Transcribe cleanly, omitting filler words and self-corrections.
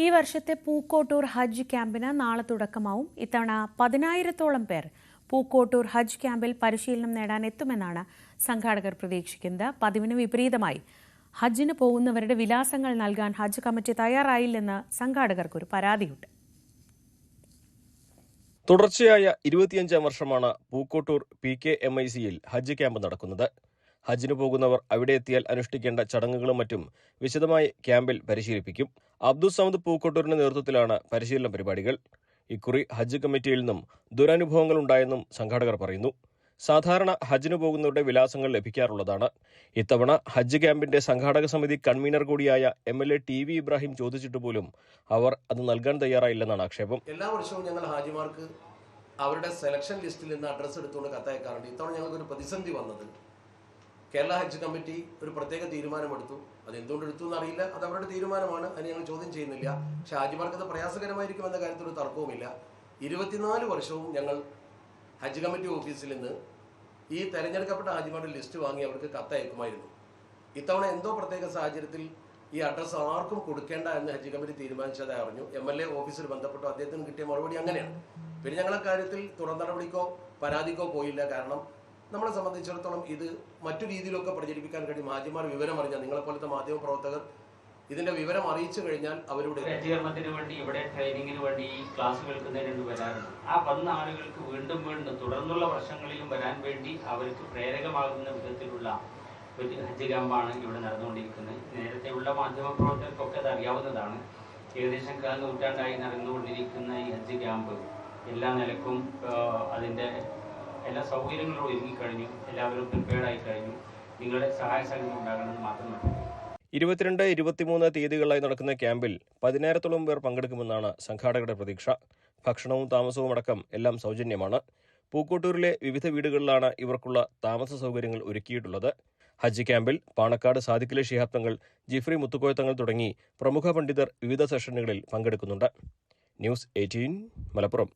ഈ വർഷത്തെ പൂക്കോട്ടൂർ ഹജ്ജ് ക്യാമ്പിന് നാളെ തുടക്കമാവും. ഇത്തവണ 10,000-ഓളം പേർ പൂക്കോട്ടൂർ ഹജ്ജ് ക്യാമ്പിൽ പരിശീലനം നേടാൻ എത്തുമെന്നാണ് സംഘാടകർ പ്രതീക്ഷിക്കുന്നത്. പതിവിന് വിപരീതമായി ഹജ്ജിന് പോകുന്നവരുടെ വിലാസങ്ങൾ നൽകാൻ ഹജ്ജ് കമ്മിറ്റി തയ്യാറായില്ലെന്ന് സംഘാടകർക്കൊരു പരാതിയുണ്ട്. തുടർച്ചയായ 25-ാം വർഷമാണ് പൂക്കോട്ടൂർ PKMICയിൽ ഹജ്ജ് ക്യാമ്പ് നടക്കുന്നത്. ഹജ്ജിന് പോകുന്നവർ അവിടെ എത്തിയാൽ അനുഷ്ഠിക്കേണ്ട ചടങ്ങുകളും മറ്റും വിശദമായി ക്യാമ്പിൽ പരിശീലിപ്പിക്കും. അബ്ദുസമദ് പൂക്കോട്ടൂരിന്റെ നേതൃത്വത്തിലാണ് പരിശീലന പരിപാടികൾ. ഇക്കുറി ഹജ്ജ് കമ്മിറ്റിയിൽ നിന്നും ദുരനുഭവങ്ങൾ ഉണ്ടായെന്നും സംഘാടകർ പറയുന്നു. സാധാരണ ഹജ്ജിന് പോകുന്നവരുടെ വിലാസങ്ങൾ ലഭിക്കാറുള്ളതാണ്. ഇത്തവണ ഹജ്ജ് ക്യാമ്പിന്റെ സംഘാടക സമിതി കൺവീനർ കൂടിയായ MLA TV ഇബ്രാഹിം ചോദിച്ചിട്ട് പോലും അവർ അത് നൽകാൻ തയ്യാറായില്ലെന്നാണ് ആക്ഷേപം. എല്ലാ വർഷവും ഞങ്ങൾ ഹാജിമാർക്ക് അവരുടെ സെലക്ഷൻ ലിസ്റ്റിൽ നിന്ന് അഡ്രസ്സ് എടുത്തുകൊണ്ട് കത്തയക്കാറുണ്ട്. ഇത്തവണ ഞങ്ങൾക്കൊരു പ്രതിസന്ധി വന്നത് കേരള ഹജ്ജ് കമ്മിറ്റി ഒരു പ്രത്യേക തീരുമാനമെടുത്തു. അത് എന്തുകൊണ്ട് എടുത്തു എന്നറിയില്ല, അത് അവരുടെ തീരുമാനമാണ്, അതിന് ഞങ്ങൾ ചോദ്യം ചെയ്യുന്നില്ല. പക്ഷെ ഹാജിമാർക്ക് അത് പ്രയാസകരമായിരിക്കും എന്ന കാര്യത്തിൽ ഒരു തർക്കവുമില്ല. 24 വർഷവും ഞങ്ങൾ ഹജ്ജ് കമ്മിറ്റി ഓഫീസിൽ നിന്ന് ഈ തെരഞ്ഞെടുക്കപ്പെട്ട ഹാജിമാരുടെ ലിസ്റ്റ് വാങ്ങി അവർക്ക് കത്തയക്കുമായിരുന്നു. ഇത്തവണ എന്തോ പ്രത്യേക സാഹചര്യത്തിൽ ഈ അഡ്രസ്സ് ആർക്കും കൊടുക്കേണ്ട എന്ന് ഹജ്ജ് കമ്മിറ്റി തീരുമാനിച്ചതായി അറിഞ്ഞു. MLA ഓഫീസിൽ ബന്ധപ്പെട്ടു. അദ്ദേഹത്തിന് കിട്ടിയ മറുപടി അങ്ങനെയാണ്. പിന്നെ ഞങ്ങളെ കാര്യത്തിൽ തുടർ നടപടിക്കോ പരാതിക്കോ പോയില്ല. കാരണം നമ്മളെ സംബന്ധിച്ചിടത്തോളം ഇത് മറ്റു രീതിയിലൊക്കെ പ്രചരിപ്പിക്കാൻ കഴിയും. ഹാജിമാർ വിവരം അറിഞ്ഞാൽ, നിങ്ങളെപ്പോലത്തെ മാധ്യമ പ്രവർത്തകർ ഇതിന്റെ വിവരം അറിയിച്ചു കഴിഞ്ഞാൽ അവരുടെ പരിചരണത്തിന് വേണ്ടി ഇവിടെ ട്രെയിനിങ്ങിന് വേണ്ടി ഈ ക്ലാസ് കേൾക്കുന്നതിന് വരാറുണ്ട്. ആ വന്ന ആളുകൾക്ക് വീണ്ടും വീണ്ടും തുടർന്നുള്ള വർഷങ്ങളിലും വരാൻ വേണ്ടി അവർക്ക് പ്രേരകമാകുന്ന വിധത്തിലുള്ള ഒരു ഹജ്ജ് ക്യാമ്പാണ് ഇവിടെ നടന്നുകൊണ്ടിരിക്കുന്നത്. നേരത്തെയുള്ള മാധ്യമ പ്രവർത്തകർക്കൊക്കെ അത് അറിയാവുന്നതാണ്. ഏകദേശം നൂറ്റാണ്ടായി നടന്നുകൊണ്ടിരിക്കുന്ന ഈ ഹജ്ജ് ക്യാമ്പ് എല്ലാ നിലക്കും അതിൻ്റെ എല്ലാ സൗകര്യങ്ങളും ഒരുങ്ങിക്കഴിഞ്ഞു. എല്ലാവരും പ്രിപ്പയർഡ് ആയി കഴിഞ്ഞു. നിങ്ങളുടെ സഹായ സഹകരണം ഉണ്ടാകണമെന്ന് മാത്രമല്ല. 22, 23 തീയതികളിലായി നടക്കുന്ന ക്യാമ്പിൽ 10,000-ഓളം പേർ പങ്കെടുക്കുമെന്നാണ് സംഘാടകരുടെ പ്രതീക്ഷ. ഭക്ഷണവും താമസവും അടക്കം എല്ലാം സൗജന്യമാണ്. പൂക്കോട്ടൂരിലെ വിവിധ വീടുകളിലാണ് ഇവർക്കുള്ള താമസ സൗകര്യങ്ങൾ ഒരുക്കിയിട്ടുള്ളത്. ഹജ്ജ് ക്യാമ്പിൽ പാണക്കാട് സാദിഖലി ശിഹാബ് തങ്ങൾ, ജിഫ്രി മുത്തുക്കോയ തങ്ങൾ തുടങ്ങി പ്രമുഖ പണ്ഡിതർ വിവിധ സെഷനുകളിൽ പങ്കെടുക്കുന്നുണ്ട്. ന്യൂസ് 18 മലപ്പുറം.